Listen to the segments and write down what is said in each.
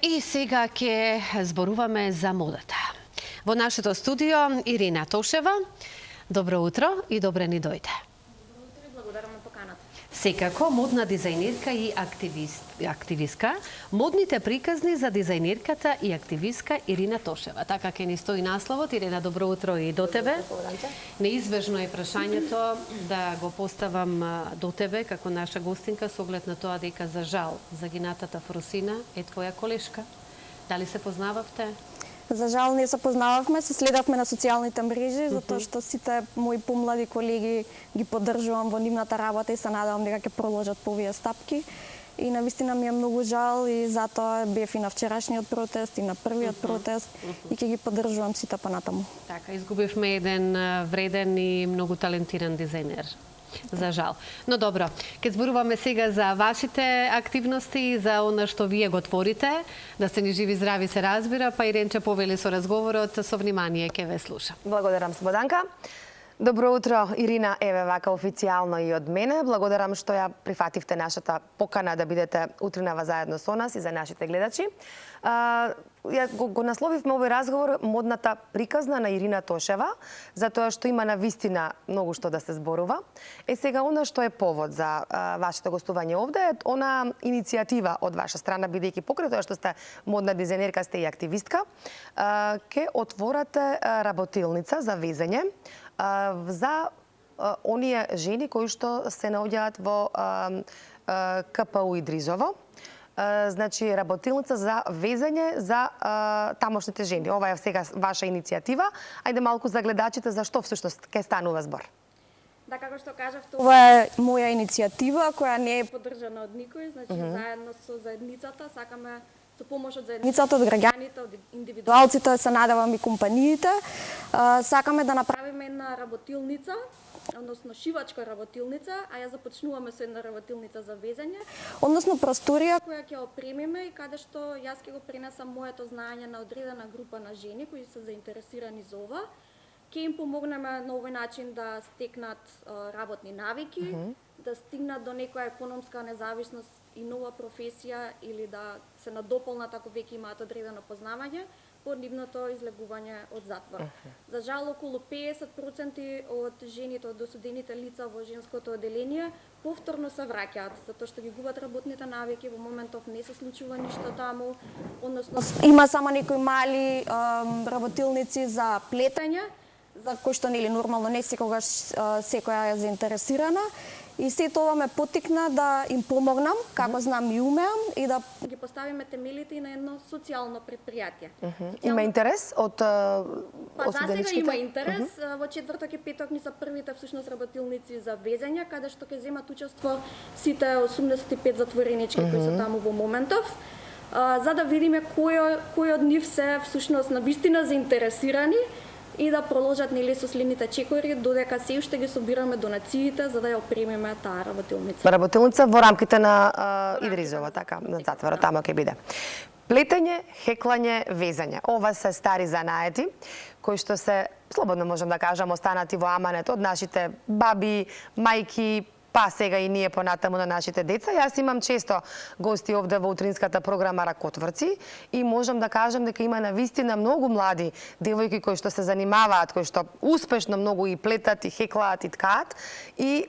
И сега ќе зборуваме за модата. Во нашето студио Ирина Тошева. Добро утро и добре ни дојде. Добро утро и благодарам на поканата. Секако модна дизајнерка и активистка. Модните приказни за дизајнерката и активистка Ирина Тошева. Така ќе ни стои насловот. Ирина, добро утро и до тебе. Неизбежно е прашањето да го поставам до тебе како наша гостинка со оглед на тоа дека за жал загинатата Фросина е твоја колешка. Дали се познававте? За жал не се познававме, се следавме на социјалните мрежи, затоа што сите мои помлади колеги ги поддржувам во нивната работа и се надевам дека ќе продолжат по овие стапки. И навистина ми е многу жал и затоа бев и на вчерашниот протест и на првиот протест и ќе ги поддржувам сите понатаму. Така, изгубивме еден вреден и многу талентиран дизајнер. За жал. Но добро, ќе зборуваме сега за вашите активности, за она што вие го творите, да сте ни живи здрави се разбира, па Иренче повели со разговорот, со внимание ќе ве слуша. Благодарам, Слободанка. Добро утро, Ирина, еве вака официјално и од мене. Благодарам што ја прифативте нашата покана да бидете утринава заедно со нас и за нашите гледачи. Ја го насловивме овој разговор модната приказна на Ирина Тошева, затоа што има навистина многу што да се зборува. Сега она што е повод за вашето гостување овде е она иницијатива од ваша страна, бидејќи покрај тоа што сте модна дизајнерка, сте и активистка, ќе отворате работилница за везење за оние жени кои што се наоѓаат во КПУ Идризово. Значи, работилница за везење за тамошните жени. Ова е сега ваша иницијатива. Ајде малку за гледачите за што всушност ќе станува збор. Да, како што кажавте, ова е моја иницијатива која не е поддржана од никој, значи заедно со заедницата сакаме со помош од заедницата, од граѓаните, од индивидуалците, се надевам и компаниите, сакаме да направиме една работилница, односно шивачка работилница, а ја започнуваме со една работилница за везење, односно просторија која ќе опремиме и каде што јас ќе го пренесам моето знаење на одредена група на жени кои се заинтересирани за ова. Ќе им помогнеме на овој начин да стекнат работни навики, да стигнат до некоја економска независност и нова професија или да се надополнат ако веќе имаат одредено познавање по нивното излегување од затвор. За жал, околу 50% од жените, од осудените лица во женското оделение повторно се враќаат, затоа што ги губат работните навики, во моментов не се случува ништо таму, односно има само некои мали работилници за плетење, за кои што нели нормално не секогаш секоја е заинтересирана. И се тоа ме поттикна да им помогнам, како знам и умеам, и да ги поставиме темелите и на едно социјално предпријатие. Има интерес од Па осуденичките? има интерес. Во четврток и петок ни се првите всушност работилници за везење, каде што ќе земат учество сите 85 затворенички кои се таму во моментов, за да видиме кои од нив се всушност навистина заинтересирани и да продолжат нели со следните чекори додека се уште ги собираме донациите за да ја опремиме таа работилница. Работилница во рамките на Идризово, така, на затворот, тамо ќе биде. Плетење, хеклање, везење. Ова се стари занаети кои што се, слободно можам да кажам, останати во аманет од нашите баби, мајки, па сега и ние понатаму на нашите деца. Јас имам често гости овде во утринската програма Ракотврци и можам да кажам дека има навистина многу млади девојки кои што се занимаваат, кои што успешно многу и плетат, и хеклаат, и ткаат. И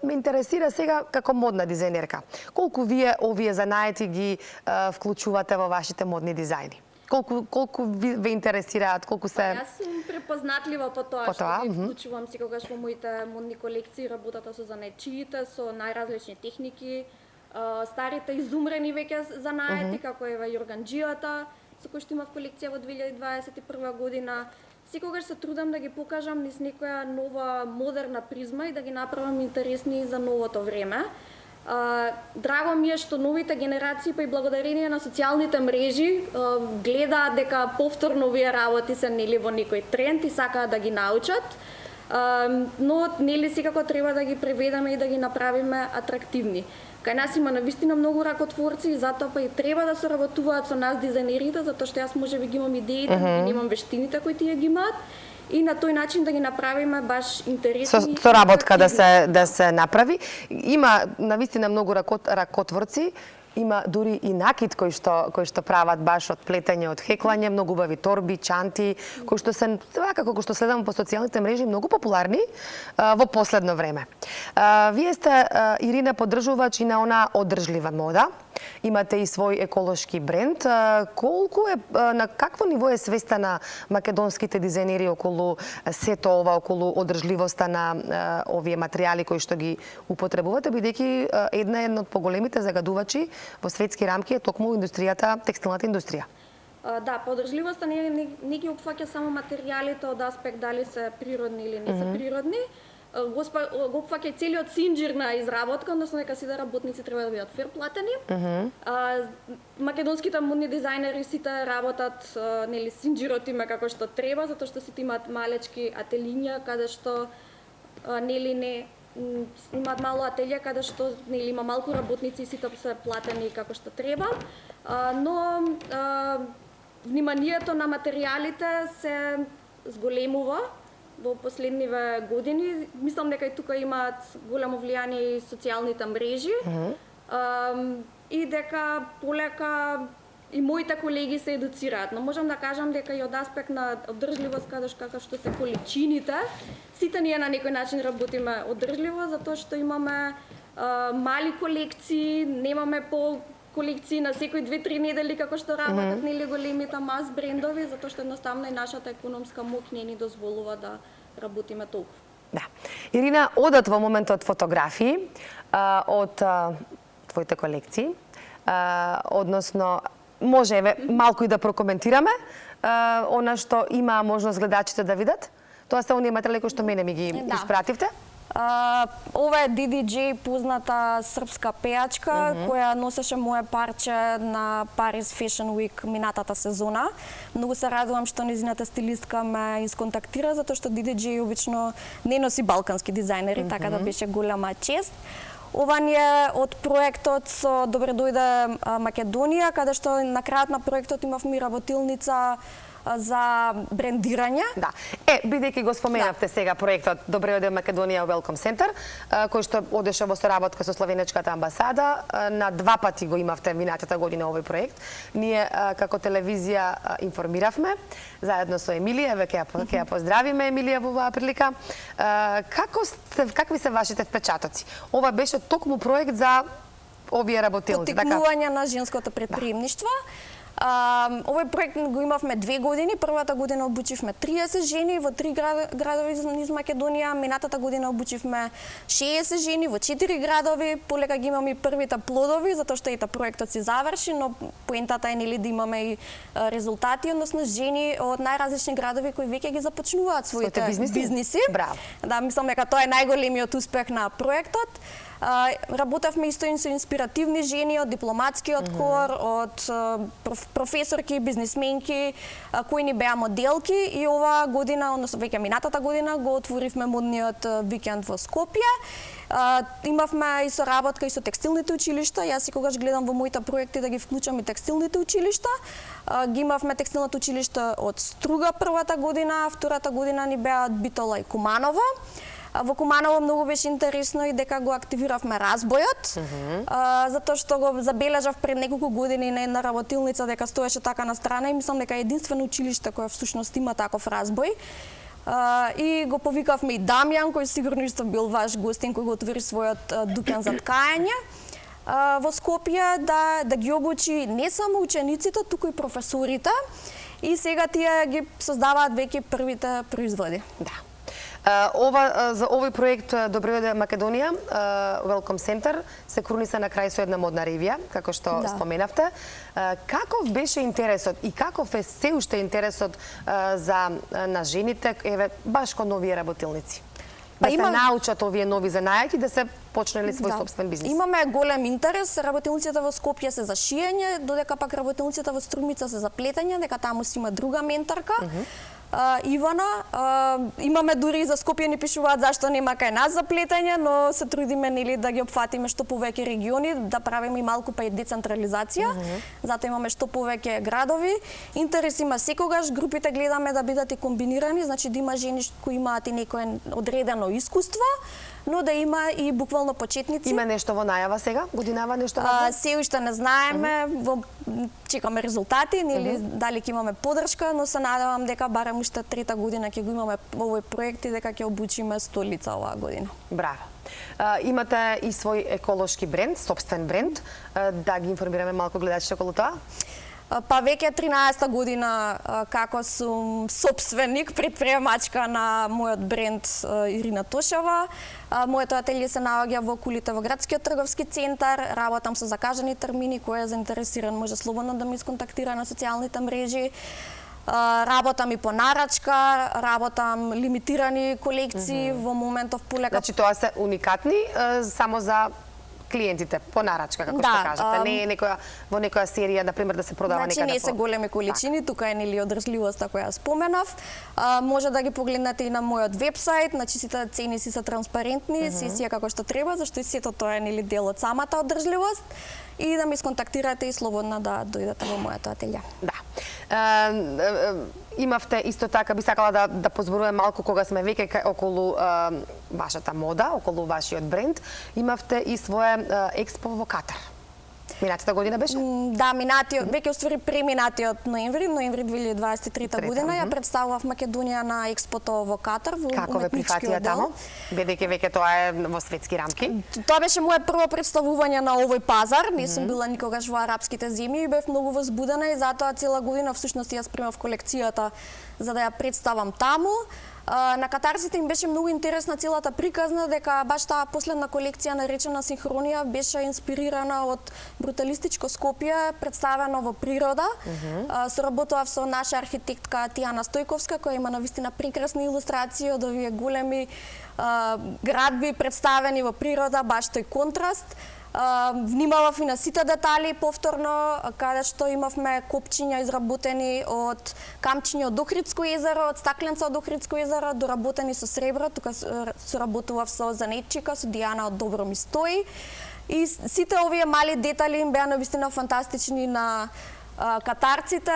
ме интересира сега како модна дизајнерка, колку вие овие занаети ги вклучувате во вашите модни дизајни? Колку ве интересираат, колку се... Јас сум препознатлива по тоа што ги вклучувам секогаш во моите модни колекции, работата со занечиите, со најразлични техники, старите изумрени веќе занаети, како ева јорганџијата, со кој што има в колекција во 2021 година. Секогаш се трудам да ги покажам низ некоја нова модерна призма и да ги направам интересни за новото време. Драго ми е што новите генерации, па и благодарение на социјалните мрежи, гледаат дека повторно овие работи се нели во некој тренд и сакаат да ги научат. Но нели секако треба да ги преведеме и да ги направиме атрактивни. Кај нас има навистина многу ракотворци и затоа па и треба да соработуваат со нас дизајнерите, затоа што јас можеби ги имам идеите, но немам вештините кои тие ги имаат. И на тој начин да ги направиме баш интересни. Со работка да се направи. Има навистина многу ракотворци има дури и накид кој што прават баш од плетење, од хеклање, многу убави торби, чанти, кои што се свакако кој што следам по социјалните мрежи многу популарни во последно време. Вие сте, Ирина, поддржувач и на она одржлива мода. Имате и свој еколошки бренд. Колку е, на какво ниво е свеста на македонските дизајнери околу сето ова, околу одржливоста на овие материјали кои што ги употребувате, бидејќи една од поголемите загадувачи во светски рамки е токму индустријата, текстилната индустрија? Да, подржливоста не ги опфаќа само материјалите од аспект дали се природни или не се природни, го опфаќа целиот синџир на изработка, односно дека сите работници треба да бидат фер платени. Македонските модни дизајнери сите работат, нели, синџирот има како што треба, затоа што сите имаат малечки ателиња каде што нели не имаат мало ателија каде што нели има малку работници и сите се платени како што треба. Но вниманието на материјалите се зголемува во последниве години. Мислам дека и тука имаат голямо влијание и социјалните мрежи. И дека полека и моите колеги се едуцираат, но можам да кажам дека и од аспект на одржливост, како што се количините, сите ние на некој начин работиме одржливо, затоа што имаме мали колекции, немаме по колекции на секој 2-3 недели како што работат нели големите мас брендови, затоа што едноставно и нашата економска моќ не ни дозволува да работиме толку. Да. Ирина, одат во моментот фотографии од твоите колекции, односно може малку и да прокоментираме она што има можност гледачите да видат. Тоа се оние материјали кои што мене ми ги испративте. Ова е DDJ, позната српска пејачка, која носеше моje парче на Paris Fashion Week минатата сезона. Многу се радувам што нејзината стилистка ме исконтактира, затоа што DDJ обично не носи балкански дизајнери, така да беше голема чест. Ова ни е од проектот со Добре дојде Македонија, каде што на крајот на проектот имавме и работилница за брендирање. Да. Бидејќи го споменавте сега проектот Добре дојде Македонија Welcome Center, кој што одеше во соработка со Словенечката амбасада, на 2 пати го имавте минатата година овој проект. Ние како телевизија информиравме заедно со Емилија, веќе ја поздравиме Емилија во оваа прилика. Какви се вашите впечатоци? Ова беше токму проект за овие работилници, така? Поттикнување на женското претприемништво. Овој проект го имавме 2 години. Првата година обучивме 30 жени во 3 градови низ Македонија. Минатата година обучивме 60 жени во 4 градови. Полека ги имаме и првите плодови, затоа што ета проектот се заврши, но поентата е нели да имаме и резултати, односно жени од најразлични градови кои веќе ги започнуваат своите бизниси. Браво. Да, мислам дека тоа е најголемиот успех на проектот. Работевме исто и со инспиративни жени од дипломатскиот кор, од професорки, бизнисменки, кои ни беа моделки, и оваа година, односно веќе минатата година, го отворивме модниот викенд во Скопје. Имавме и соработка и со текстилните училишта. Јас секогаш гледам во моите проекти да ги вклучам и текстилните училишта. Ги имавме текстилното училиште од Струга првата година, втората година ни беа од Битола и Куманово. Во Куманово многу беше интересно и дека го активиравме разбојот, затоа што го забележав пред неколку години на една работилница дека стоеше така на страна и мислам дека е единствено училиште кое всушност има таков разбој. И го повикавме и Дамјан, кој сигурно исто бил ваш гостин, кој го отвори својот дуќан за ткање во Скопје, да ги обучи не само учениците, туку и професорите, и сега тие ги создаваат веќе првите производи. Да. За овој проект Добре дојде Македонија Welcome Center се круниса на крај со една модна ревија, како што споменавте. Каков беше интересот и каков е се уште интересот на жените баш кон овие работилници? Да се научат овие нови занајки, да се почнели свој собствен бизнис. Имаме голем интерес. Работилниците во Скопје се за шиење, додека пак работилниците во Струмица се за плетење, дека таму си има друга менторка. Ивана, имаме дури и за Скопје ни пишуваат зашто нема кај нас за плетење, но се трудиме нели да ги опфатиме што повеќе региони, да правиме и малку па и децентрализација. Затоа имаме што повеќе градови. Интерес има секогаш, групите гледаме да бидат и комбинирани, значи да има жени кои имаат и некое одредено искуство, но да има и буквално почетници. Има нешто во најава сега? Годинава нешто во? Се уште не знаеме, чекаме резултати, нели дали ќе имаме подршка, но се надевам дека барем уште трета година ќе го имаме овој проект и дека ќе обучиме 100 лица оваа година. Браво. Имате и свој еколошки бренд, собствен бренд, да ги информираме малку гледачите околу тоа? Па веќе 13-та година како сум собственик, предприемачка на мојот бренд Ирина Тошева. Моето ателје се наоѓа во Кулите во градскиот трговски центар. Работам со закажани термини, кој е заинтересиран може слободно да ме исконтактира на социјалните мрежи. Работам и по нарачка, работам лимитирани колекции во моментов полека. Значи тоа се уникатни само за клиентите по нарачка, како што кажете. Не е во некоја серија, например, да се продава некаде. Значи не се големи количини, тука е нели одржливоста која споменав. Може да ги погледнете и на мојот вебсайт, значи сите цени си се транспарентни, си е како што треба, зашто и сето тоа е нели дел од самата одржливост. И да ме исконтактирате и слободно да дојдете во моето ателје. Да. Имавте исто така, би сакала да позборувам малку кога сме веќе околу вашата мода, околу вашиот бренд, имавте и свое експо во Катар. Минатата година беше? Да, веќе уствари преминатиот ноември 2023 година ја представував Македонија на експото во Катар, во Како ве прифатија таму? Бидејќи веќе тоа е во светски рамки. Тоа беше моје прво представување на овој пазар. Не сум била никогаш во арапските земји и бев многу возбудена и затоа цела година всушност ја спремав колекцијата за да ја представам таму. На катарците им беше многу интересна целата приказна, дека баш таа последна колекција наречена Синхронија беше инспирирана од бруталистичко Скопје, представено во природа. Соработував со наша архитектка Тијана Стојковска, која има навистина прекрасни илустрации од овие големи градби представени во природа, баш тој контраст. Внимавав и на сите детали повторно, каде што имавме копчиња изработени од камчиња од Охридско езеро, од стакленца од Охридско езеро, доработени со сребро, тука соработував со занетчика, со Дијана од Добро ми стои. И сите овие мали детали им беа навистина фантастични на катарците.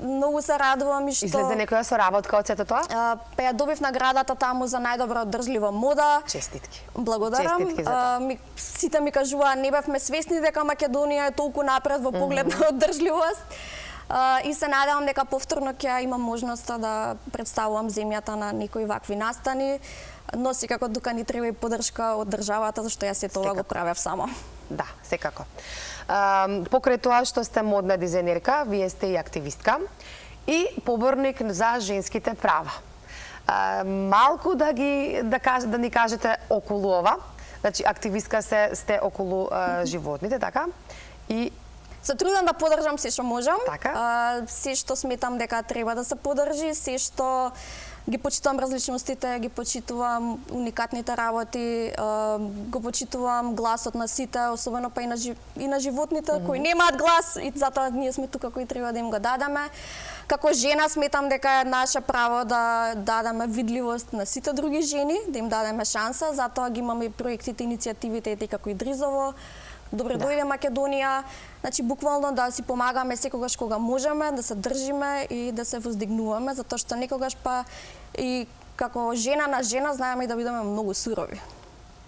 Многу се радувам и што Излезе некоја соработка од сето тоа? Па ја добив наградата таму за најдобра одржлива мода. Честитки. Благодарам. Честитки за тоа. Сите ми кажуваа не бевме свесни дека Македонија е толку напред во поглед на одржливост. И се надевам дека повторно ќе имам можноста да представувам земјата на некои вакви настани, но секако тука ни треба и поддршка од државата, зашто ја сето ова го правев само. Да, секако. Покрај тоа што сте модна дизајнерка, вие сте и активистка и поборник за женските права. Малку да ни кажете околу ова. Значи, активистка сте околу животните, така? И се трудам да поддржам се што можам. Така. Се што сметам дека треба да се поддржи, се што ги почитувам различностите, ги почитувам уникатните работи, го почитувам гласот на сите, особено па и на животните кои немаат глас и затоа ние сме тука кои треба да им го дадеме. Како жена сметам дека е наше право да дадеме видливост на сите други жени, да им дадеме шанса, затоа ги имаме и проектите, иницијативите ети како и Дризово, Добре дојде Македонија, значи буквално да си помагаме секогаш кога можеме, да се држиме и да се воздигнуваме, затоа што некогаш па и како жена на жена знаеме и да бидеме многу сурови.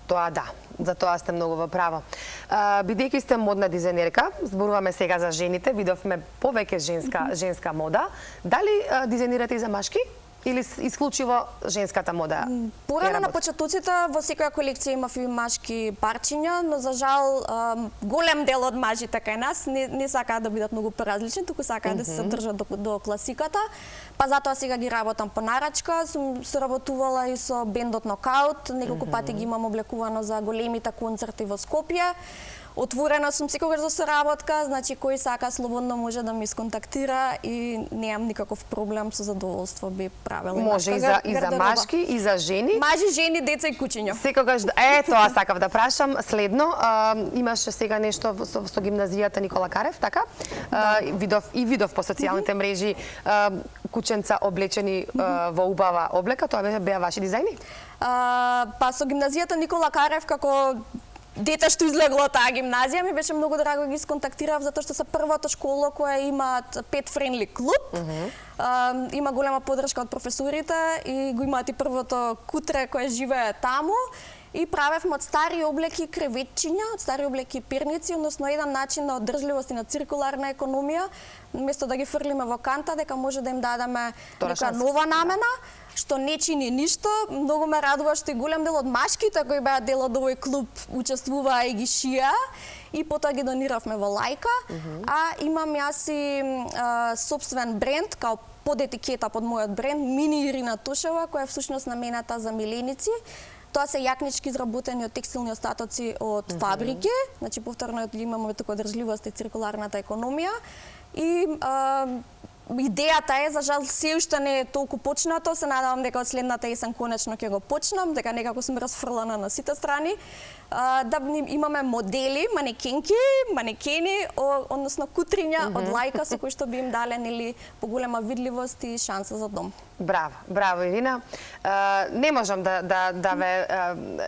Тоа да, за тоа сте многу во право. Бидејќи сте модна дизајнерка, зборуваме сега за жените, видовме повеќе женска мода. Дали дизајнирате и за машки? Или исклучиво женската мода? Порано на почетоците во секоја колекција имав и машки парчиња, но за жал голем дел од мажите кај нас не сакаат да бидат многу поразлични, туку сакаат да се држат до класиката. Па затоа сега ги работам по нарачка, сум соработувала и со бендот Нокаут, неколку пати ги имам облекувано за големите концерти во Скопје. Отворена сум секогаш за соработка, значи кој сака слободно може да ме исконтактира и немам никаков проблем, со задоволство би правела. Може и за машки и за жени. Мажи, жени, деца и кучиња. Секогаш тоа сакав да прашам. Следно, имаше сега нешто со гимназијата Никола Карев, така? Видов по социјалните мрежи кученца облечени во убава облека, тоа беа ваши дизајни? Па со гимназијата Никола Карев како дете што излегло од таа гимназија, ми беше многу драго да ги сконтактирав затоа што се првата школа која имаат pet friendly клуб. Има голема поддршка од професорите и го имаат и првото кутре кое живее таму. и правевме од стари облеки креветчиња, од стари облеки перници, односно еден начин на одржливост и на циркуларна економија, место да ги фрлиме во канта, дека може да им дадеме нека нова намена, што не чини ништо. Многу ме радува што и голем дел од машките кои беа дел од овој клуб учествуваа и ги шија, и потоа ги дониравме во Лајка. А имам јас и сопствен бренд, као под етикета под мојот бренд, Мини Ирина Тошева, која е всушност намената за миленици. Тоа се јакнички изработени од текстилни остатоци од фабрики, значи повторно имаме тука одржливост и циркуларната економија. И идејата е, за жал, се уште не е толку почнато, се надевам дека од следната есен конечно ќе го почнам, дека некако сум расфрлана на сите страни, да имаме модели, манекени, односно кутриња од Лајка со кои што би им дале нели поголема видливост и шанса за дом. Браво, Ирина. Не можам да ве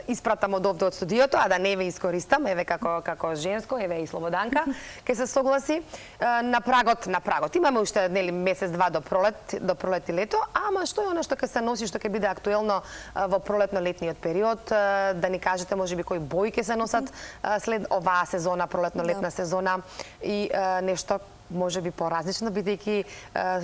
испратам од овде од студиото, а да не ве искористам, еве како женско, еве и Слободанка, ке се согласи. На прагот. Имаме уште нели месец-два до пролет и лето, ама што е она што ќе се носи, што ќе биде актуелно во пролетно-летниот период, да ни кажете можеби кои бои ќе се носат след оваа сезона, пролетно-летна сезона, и нешто можеби поразлично, бидејќи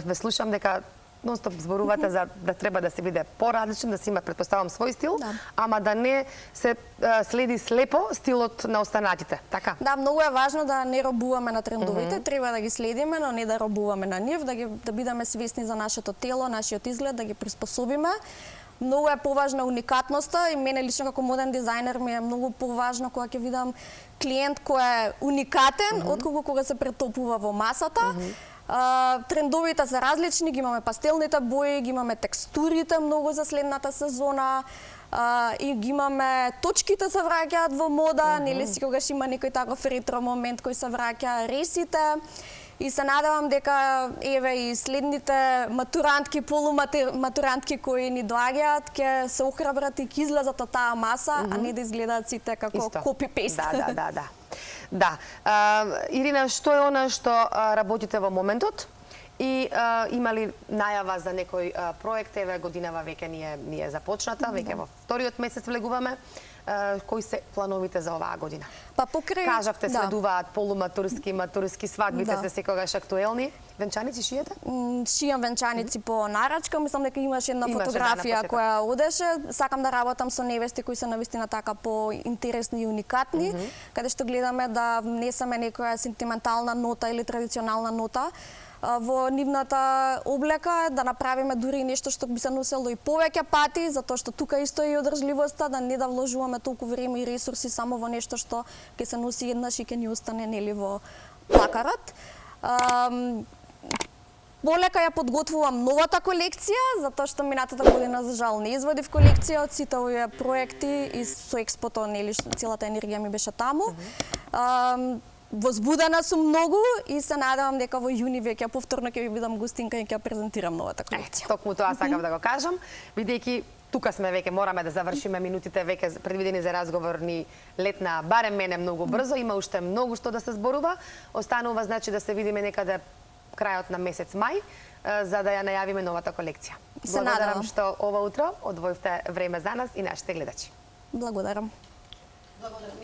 ве слушам дека нон-стоп зборувате за да треба да се биде поразличен, да се има, претпоставам, свој стил, ама да не се следи слепо стилот на останатите, така? Да, многу е важно да не робуваме на трендовите, треба да ги следиме, но не да робуваме на нив, да бидеме свесни за нашето тело, нашиот изглед, да ги приспособиме. Многу е поважна уникатноста и мене лично како моден дизајнер ми е многу поважно кога ќе видам клиент кој е уникатен, отколку кога се претопува во масата. Трендовите се различни, ги имаме пастелните бои, ги имаме текстурите многу за следната сезона, и ги имаме точките се враќаат во мода, нели секогаш има некој таков ретро момент кој се враќа, ресите. И се надевам дека еве и следните матурантки, полуматурантки кои ни доаѓаат ќе се охрабрат и ќе излезат од таа маса, а не да изгледаат сите како копи-пейст. Да. Ирина, што е она што работите во моментот? И има ли најава за некој проект? Еве годинава веќе ни е започната, веќе во вториот месец влегуваме. Кои се плановите за оваа година? Па покрај кажавте следуваат полуматурски, матурски, свадбите се секогаш актуелни. Венчаници шиете? Шијам венчаници по нарачка, мислам дека имаше една фотографија која одеше. Сакам да работам со невести кои се навистина така поинтересни и уникатни, каде што гледаме да внесеме некоја сентиментална нота или традиционална нота во нивната облека, да направиме дури и нешто што би се носело и повеќе пати, затоа што тука исто е и одржливоста, да не да вложуваме толку време и ресурси само во нешто што ќе се носи еднаш и ќе ни остане нели во плакарот. Полека ја подготвувам новата колекција, затоа што минатата година за жал не изводив колекција од сите овие проекти и со експото, нели целата енергија ми беше таму. Возбудена сум многу и се надевам дека во јуни веќе повторно ќе ви бидам гостинка и ќе презентирам новата колекција. Токму тоа сакав да го кажам, бидејќи тука сме веќе, мораме да завршиме минутите веќе предвидени за разговор ни летна, барем мене многу брзо, има уште многу што да се зборува. Останува значи да се видиме некаде крајот на месец мај, за да ја најавиме новата колекција. Благодарам што ова утро одвоивте време за нас и нашите гледачи. Благодарам.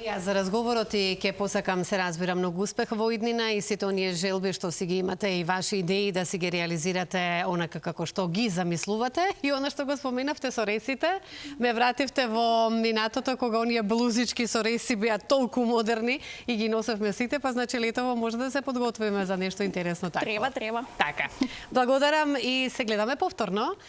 Јас за разговорот и ќе посакам, се разбира, многу успех во иднина и сите оние желби што си ги имате и ваши идеи да си ги реализирате онака како што ги замислувате. И она што го споменавте со ресите, ме вративте во минатото кога оние блузички со реси беа толку модерни и ги носевме сите, па значи летово може да се подготвиме за нешто интересно такво. Треба. Така. Благодарам и се гледаме повторно